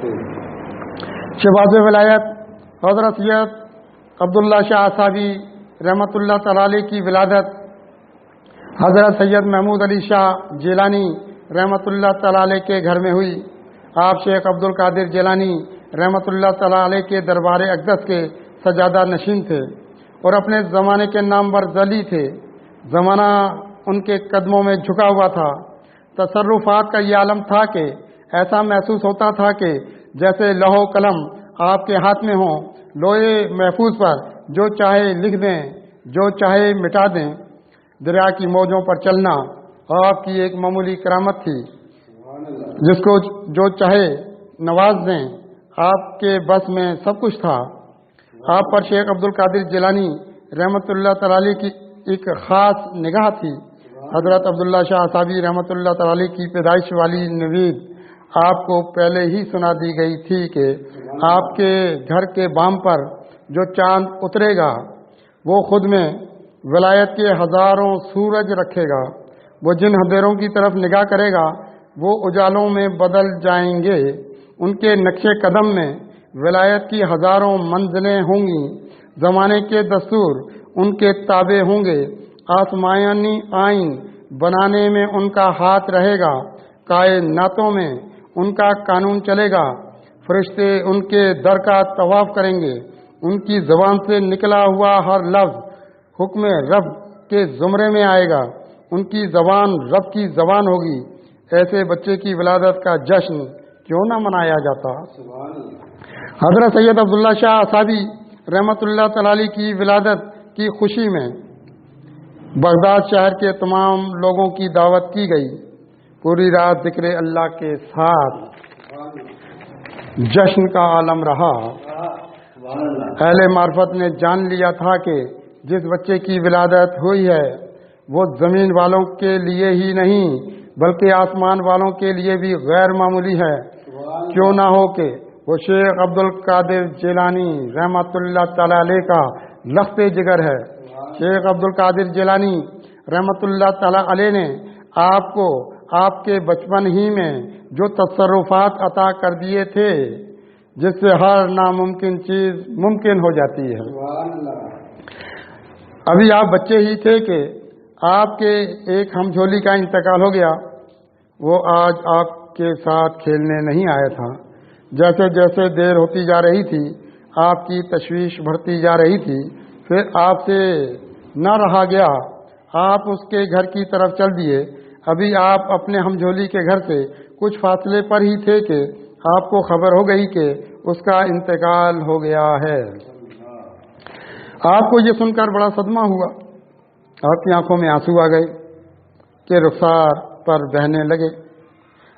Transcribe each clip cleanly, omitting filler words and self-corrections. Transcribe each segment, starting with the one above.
شہباز ولایت حضرت سید عبداللہ شاہ اعصابی رحمۃ اللہ تعالی علیہ کی ولادت حضرت سید محمود علی شاہ جیلانی رحمۃ اللہ تعالی علیہ کے گھر میں ہوئی۔ آپ شیخ عبد القادر جیلانی رحمۃ اللہ تعالی علیہ کے دربار اقدس کے سجادہ نشین تھے اور اپنے زمانے کے نامور ولی تھے۔ زمانہ ان کے قدموں میں جھکا ہوا تھا۔ تصرفات کا یہ عالم تھا کہ ایسا محسوس ہوتا تھا کہ جیسے لوح و قلم آپ کے ہاتھ میں ہوں، لوہے محفوظ پر جو چاہے لکھ دیں، جو چاہے مٹا دیں۔ دریا کی موجوں پر چلنا آپ کی ایک معمولی کرامت تھی، جس کو جو چاہے نواز دیں، آپ کے بس میں سب کچھ تھا۔ آپ پر شیخ عبد القادر جیلانی رحمۃ اللہ تعالی علیہ کی ایک خاص نگاہ تھی۔ حضرت عبداللہ شاہ اعصابی رحمۃ اللہ تعالی علیہ کی پیدائش والی نوید آپ کو پہلے ہی سنا دی گئی تھی کہ آپ کے گھر کے بام پر جو چاند اترے گا وہ خود میں ولایت کے ہزاروں سورج رکھے گا۔ وہ جن اندھیروں کی طرف نگاہ کرے گا وہ اجالوں میں بدل جائیں گے۔ ان کے نقش قدم میں ولایت کی ہزاروں منزلیں ہوں گی۔ زمانے کے دستور ان کے تابع ہوں گے۔ آسمانی آئین بنانے میں ان کا ہاتھ رہے گا۔ کائناتوں میں ان کا قانون چلے گا۔ فرشتے ان کے در کا طواف کریں گے۔ ان کی زبان سے نکلا ہوا ہر لفظ حکم رب کے زمرے میں آئے گا۔ ان کی زبان رب کی زبان ہوگی۔ ایسے بچے کی ولادت کا جشن کیوں نہ منایا جاتا؟ حضرت سید عبداللہ شاہ اعصابی رحمۃ اللہ تعالی علیہ کی ولادت کی خوشی میں بغداد شہر کے تمام لوگوں کی دعوت کی گئی۔ پوری رات ذکر اللہ کے ساتھ جشن کا عالم رہا۔ اہل معرفت نے جان لیا تھا کہ جس بچے کی ولادت ہوئی ہے وہ زمین والوں کے لیے ہی نہیں بلکہ آسمان والوں کے لیے بھی غیر معمولی ہے۔ کیوں نہ ہو کہ وہ شیخ عبد القادر جیلانی رحمۃ اللہ تعالی علیہ کا لخت جگر ہے۔ شیخ عبد القادر جیلانی رحمۃ اللہ تعالی علیہ نے آپ کو آپ کے بچپن ہی میں جو تصرفات عطا کر دیے تھے جس سے ہر ناممکن چیز ممکن ہو جاتی ہے۔ ابھی آپ بچے ہی تھے کہ آپ کے ایک ہمجھولی کا انتقال ہو گیا۔ وہ آج آپ کے ساتھ کھیلنے نہیں آیا تھا۔ جیسے جیسے دیر ہوتی جا رہی تھی آپ کی تشویش بڑھتی جا رہی تھی۔ پھر آپ سے نہ رہا گیا، آپ اس کے گھر کی طرف چل دیے۔ ابھی آپ اپنے ہمجھولی کے گھر سے کچھ فاصلے پر ہی تھے کہ آپ کو خبر ہو گئی کہ اس کا انتقال ہو گیا ہے۔ آپ کو یہ سن کر بڑا صدمہ ہوا۔ آپ کی آنکھوں میں آنسو آ گئے کہ رخسار پر بہنے لگے۔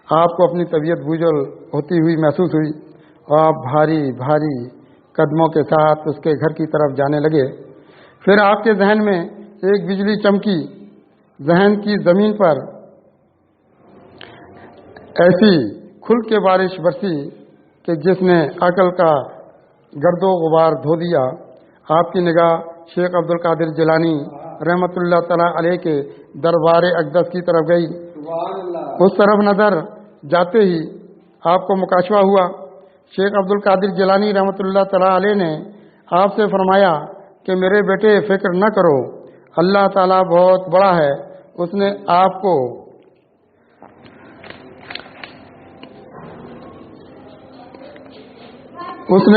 آپ کو اپنی طبیعت بوجھل ہوتی ہوئی محسوس ہوئی اور آپ بھاری بھاری قدموں کے ساتھ اس کے گھر کی طرف جانے لگے۔ پھر آپ کے ذہن میں ایک بجلی چمکی۔ ذہن کی زمین پر ایسی کھل کے بارش برسی کہ جس نے عقل کا گرد و غبار دھو دیا۔ آپ کی نگاہ شیخ عبد القادر جیلانی رحمۃ اللہ تعالی علیہ کے دربار اقدس کی طرف گئی۔ اس طرف نظر جاتے ہی آپ کو مکاشفہ ہوا۔ شیخ عبد القادر جیلانی رحمۃ اللہ تعالی علیہ نے آپ سے فرمایا کہ میرے بیٹے فکر نہ کرو، اللہ تعالیٰ بہت بڑا ہے۔ اس نے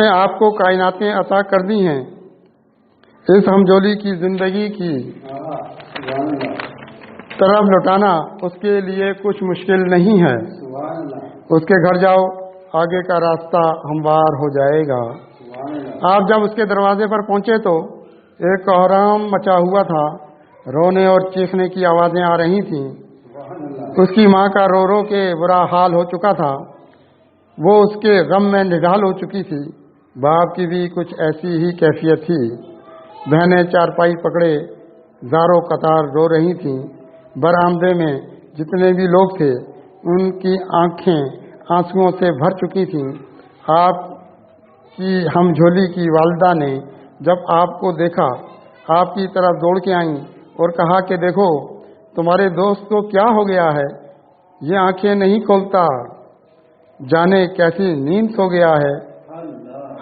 آپ کو کائناتیں عطا کر دی ہیں۔ اس ہمجولی کی زندگی کی طرف لوٹانا اس کے لیے کچھ مشکل نہیں ہے۔ اس کے گھر جاؤ، آگے کا راستہ ہموار ہو جائے گا۔ آپ جب اس کے دروازے پر پہنچے تو ایک کوہرام مچا ہوا تھا۔ رونے اور چیخنے کی آوازیں آ رہی تھیں۔ اس کی ماں کا رو رو کے برا حال ہو چکا تھا۔ وہ اس کے غم میں نڈھال ہو چکی تھی۔ باپ کی بھی کچھ ایسی ہی کیفیت تھی۔ بہنیں چارپائی پکڑے زاروں قطار رو رہی تھیں۔ برآمدے میں جتنے بھی لوگ تھے ان کی آنکھیں آنسوؤں سے بھر چکی تھیں۔ آپ کی ہمجھولی کی والدہ نے جب آپ کو دیکھا آپ کی طرف دوڑ کے آئیں اور کہا کہ دیکھو تمہارے دوست کو کیا ہو گیا ہے، یہ آنکھیں نہیں کھولتا۔ جانے کیسی نیند سو گیا ہے۔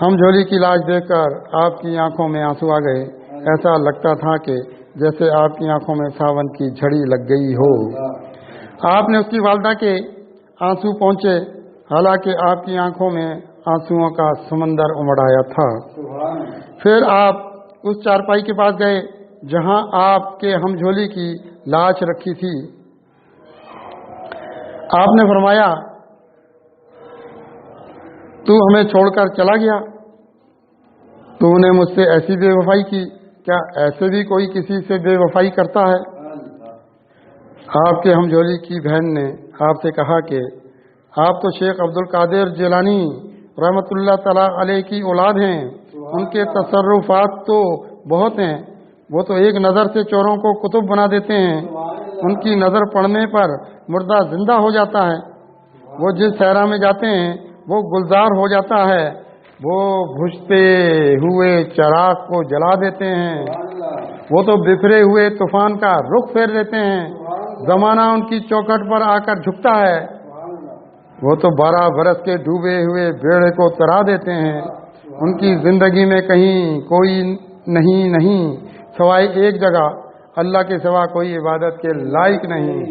ہم جھولی کی لاش دیکھ کر آپ کی آنکھوں میں آنسو آ گئے، ایسا لگتا تھا کہ جیسے آپ کی آنکھوں میں ساون کی جھڑی لگ گئی ہو۔ آپ نے اس کی والدہ کے آنسو پہنچے، حالانکہ آپ کی آنکھوں میں آنسوؤں کا سمندر امڑ آیا تھا۔ پھر آپ اس چارپائی کے پاس گئے جہاں آپ کے ہم جھولی کی لاش رکھی تھی۔ آپ نے فرمایا، تو ہمیں چھوڑ کر چلا گیا، تو نے مجھ سے ایسی بے وفائی کی، کیا ایسے بھی کوئی کسی سے بے وفائی کرتا ہے؟ آپ کے ہم جھولی کی بہن نے آپ سے کہا کہ آپ تو شیخ عبد القادر جیلانی رحمۃ اللہ تعالی علیہ کی اولاد ہیں، ان کے تصرفات تو بہت ہیں، وہ تو ایک نظر سے چوروں کو کتب بنا دیتے ہیں، ان کی نظر پڑنے پر مردہ زندہ ہو جاتا ہے، وہ جس صحرا میں جاتے ہیں وہ گلزار ہو جاتا ہے، وہ بجھتے ہوئے چراغ کو جلا دیتے ہیں، وہ تو بکھرے ہوئے طوفان کا رخ پھیر دیتے ہیں، زمانہ ان کی چوکھٹ پر آ کر جھکتا ہے، وہ تو 12 برس کے ڈوبے ہوئے بیڑے کو ترا دیتے ہیں، ان کی زندگی میں کہیں کوئی نہیں سوائے ایک جگہ، اللہ کے سوا کوئی عبادت کے لائق نہیں۔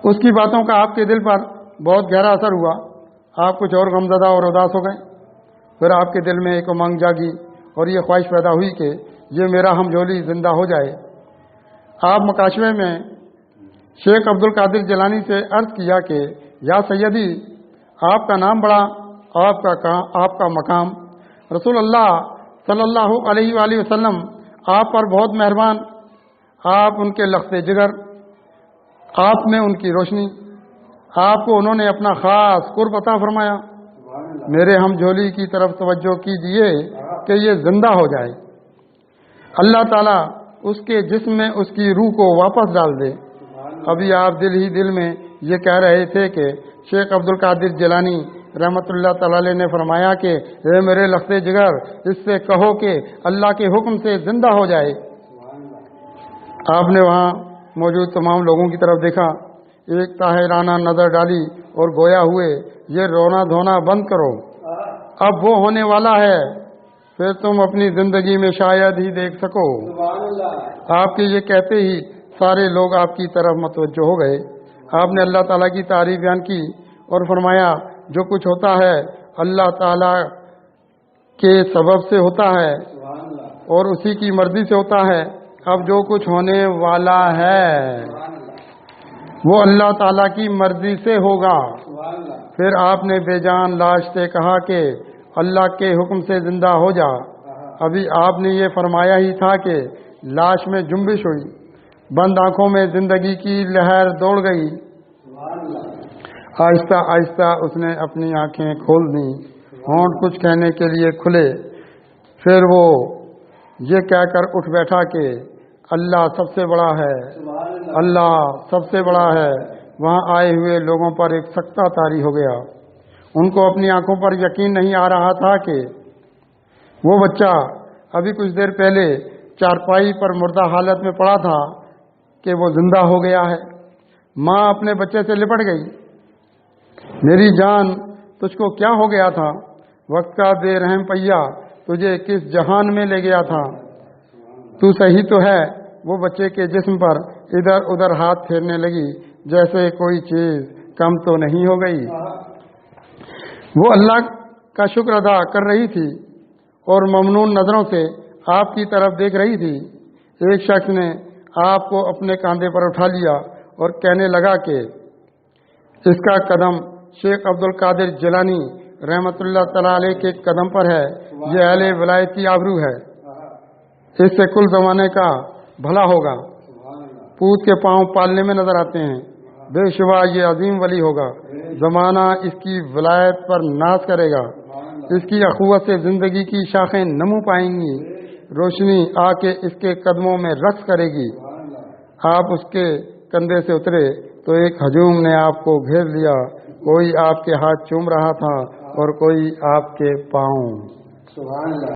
اس کی باتوں کا آپ کے دل پر بہت گہرا اثر ہوا، آپ کچھ اور غمزدہ اور اداس ہو گئے۔ پھر آپ کے دل میں ایک امنگ جاگی اور یہ خواہش پیدا ہوئی کہ یہ میرا ہم جھولی زندہ ہو جائے۔ آپ مکاشوے میں شیخ عبد القادر جیلانی سے عرض کیا کہ یا سیدی، آپ کا نام بڑا، آپ کا مقام، رسول اللہ صلی اللہ علیہ وآلہ وسلم آپ پر بہت مہربان، آپ ان کے لخت جگر، آپ میں ان کی روشنی، آپ کو انہوں نے اپنا خاص قرب عطا فرمایا، میرے ہم جھولی کی طرف توجہ کیجئے کہ یہ زندہ ہو جائے، اللہ تعالیٰ اس کے جسم میں اس کی روح کو واپس ڈال دے۔ ابھی آپ دل ہی دل میں یہ کہہ رہے تھے کہ شیخ عبد القادر جیلانی رحمۃ اللہ تعالی نے فرمایا کہ اے میرے لخت جگر، اس سے کہو کہ اللہ کے حکم سے زندہ ہو جائے۔ آپ نے وہاں موجود تمام لوگوں کی طرف دیکھا، ایک طاہرانہ نظر ڈالی اور گویا ہوئے یہ رونا دھونا بند کرو، اب وہ ہونے والا ہے، پھر تم اپنی زندگی میں شاید ہی دیکھ سکو۔ آپ کے یہ کہتے ہی سارے لوگ آپ کی طرف متوجہ ہو گئے۔ آپ نے اللہ تعالیٰ کی تعریف بیان کی اور فرمایا جو کچھ ہوتا ہے اللہ تعالیٰ کے سبب سے ہوتا ہے اور اسی کی مرضی سے ہوتا ہے، اب جو کچھ ہونے والا ہے وہ اللہ تعالیٰ کی مرضی سے ہوگا۔ پھر آپ نے بے جان لاش سے کہا کہ اللہ کے حکم سے زندہ ہو جا۔ ابھی آپ نے یہ فرمایا ہی تھا کہ لاش میں جنبش ہوئی، بند آنکھوں میں زندگی کی لہر دوڑ گئی، آہستہ آہستہ اس نے اپنی آنکھیں کھول دیں، ہونٹ کچھ کہنے کے لیے کھلے، پھر وہ یہ کہہ کر اٹھ بیٹھا کہ اللہ سب سے بڑا ہے، اللہ سب سے بڑا ہے۔ وہاں آئے ہوئے لوگوں پر ایک سکتہ طاری ہو گیا، ان کو اپنی آنکھوں پر یقین نہیں آ رہا تھا کہ وہ بچہ ابھی کچھ دیر پہلے چارپائی پر مردہ حالت میں پڑا تھا کہ وہ زندہ ہو گیا ہے۔ ماں اپنے بچے سے لپٹ گئی، میری جان تجھ کو کیا ہو گیا تھا؟ وقت کا بے رحم پہیا تجھے کس جہان میں لے گیا تھا؟ تو صحیح تو ہے؟ وہ بچے کے جسم پر ادھر ادھر ہاتھ پھیرنے لگی جیسے کوئی چیز کم تو نہیں ہو گئی۔ وہ اللہ کا شکر ادا کر رہی تھی اور ممنون نظروں سے آپ کی طرف دیکھ رہی تھی۔ ایک شخص نے آپ کو اپنے کاندھے پر اٹھا لیا اور کہنے لگا کہ اس کا قدم شیخ عبد القادر جیلانی رحمۃ اللہ تعالی علیہ کے قدم پر ہے، یہ اہل ولایت کی آبرو ہے، اس سے کل زمانے کا بھلا ہوگا۔ پوت کے پاؤں پالنے میں نظر آتے ہیں، بے شبہ یہ عظیم ولی ہوگا، زمانہ اس کی ولایت پر ناز کرے گا، اس کی اخوت سے زندگی کی شاخیں نمو پائیں گی، روشنی آ کے اس کے قدموں میں رقص کرے گی۔ آپ اس کے کندھے سے اترے تو ایک ہجوم نے آپ کو گھیر لیا، کوئی آپ کے ہاتھ چوم رہا تھا اور کوئی آپ کے پاؤں۔